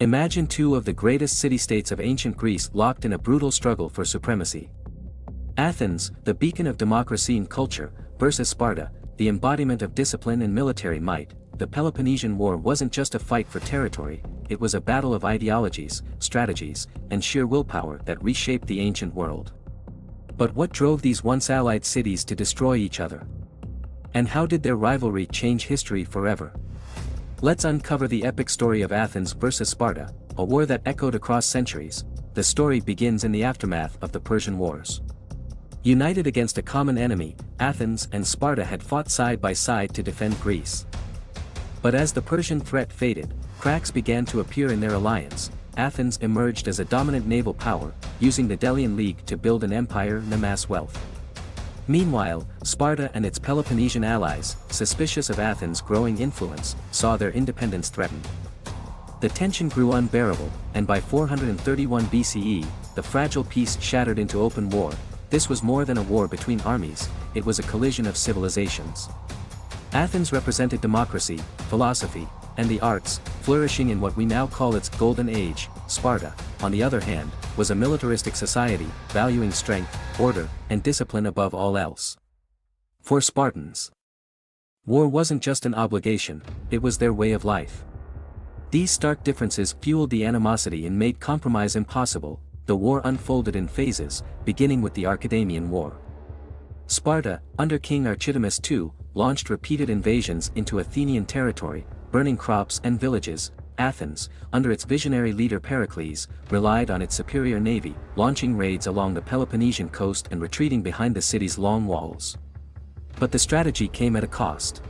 Imagine two of the greatest city-states of ancient Greece locked in a brutal struggle for supremacy. Athens, the beacon of democracy and culture, versus Sparta, the embodiment of discipline and military might. The Peloponnesian War wasn't just a fight for territory, it was a battle of ideologies, strategies, and sheer willpower that reshaped the ancient world. But what drove these once allied cities to destroy each other? And how did their rivalry change history forever? Let's uncover the epic story of Athens versus Sparta, a war that echoed across centuries. The story begins in the aftermath of the Persian Wars. United against a common enemy, Athens and Sparta had fought side by side to defend Greece. But as the Persian threat faded, cracks began to appear in their alliance. Athens emerged as a dominant naval power, using the Delian League to build an empire and amass wealth. Meanwhile, Sparta and its Peloponnesian allies, suspicious of Athens' growing influence, saw their independence threatened. The tension grew unbearable, and by 431 BCE, the fragile peace shattered into open war. This was more than a war between armies, it was a collision of civilizations. Athens represented democracy, philosophy, and the arts, flourishing in what we now call its golden age. Sparta, on the other hand, was a militaristic society, valuing strength, order, and discipline above all else. For Spartans, war wasn't just an obligation, it was their way of life. These stark differences fueled the animosity and made compromise impossible. The war unfolded in phases, beginning with the Aegospotamian War. Sparta, under King Archidamus II, launched repeated invasions into Athenian territory, burning crops and villages. Athens, under its visionary leader Pericles, relied on its superior navy, launching raids along the Peloponnesian coast and retreating behind the city's long walls. But the strategy came at a cost.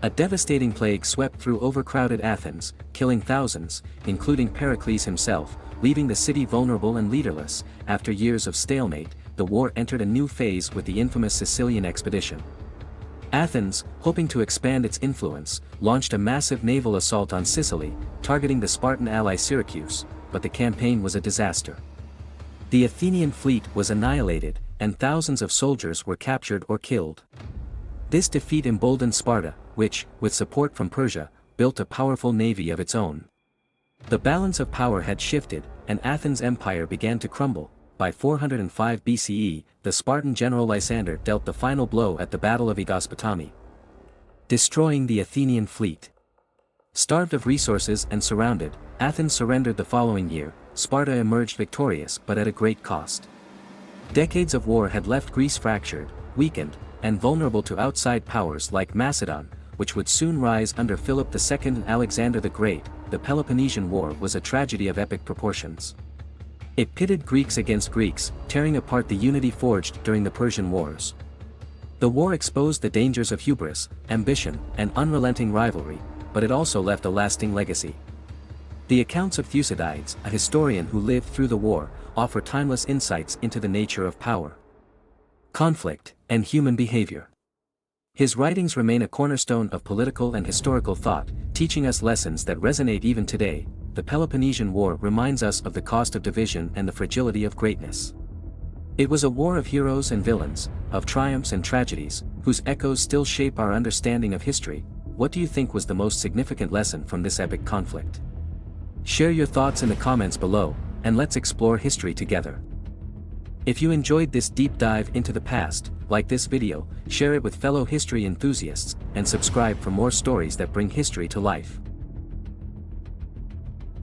A devastating plague swept through overcrowded Athens, killing thousands, including Pericles himself, leaving the city vulnerable and leaderless. After years of stalemate, the war entered a new phase with the infamous Sicilian Expedition. Athens, hoping to expand its influence, launched a massive naval assault on Sicily, targeting the Spartan ally Syracuse, but the campaign was a disaster. The Athenian fleet was annihilated, and thousands of soldiers were captured or killed. This defeat emboldened Sparta, which, with support from Persia, built a powerful navy of its own. The balance of power had shifted, and Athens' empire began to crumble. By 405 BCE, the Spartan general Lysander dealt the final blow at the Battle of Aegospotami, destroying the Athenian fleet. Starved of resources and surrounded, Athens surrendered the following year. Sparta emerged victorious but at a great cost. Decades of war had left Greece fractured, weakened, and vulnerable to outside powers like Macedon, which would soon rise under Philip II and Alexander the Great. The Peloponnesian War was a tragedy of epic proportions. It pitted Greeks against Greeks, tearing apart the unity forged during the Persian Wars. The war exposed the dangers of hubris, ambition, and unrelenting rivalry, but it also left a lasting legacy. The accounts of Thucydides, a historian who lived through the war, offer timeless insights into the nature of power, conflict, and human behavior. His writings remain a cornerstone of political and historical thought, teaching us lessons that resonate even today. The Peloponnesian War reminds us of the cost of division and the fragility of greatness. It was a war of heroes and villains, of triumphs and tragedies, whose echoes still shape our understanding of history. What do you think was the most significant lesson from this epic conflict? Share your thoughts in the comments below, and let's explore history together. If you enjoyed this deep dive into the past, like this video, share it with fellow history enthusiasts, and subscribe for more stories that bring history to life.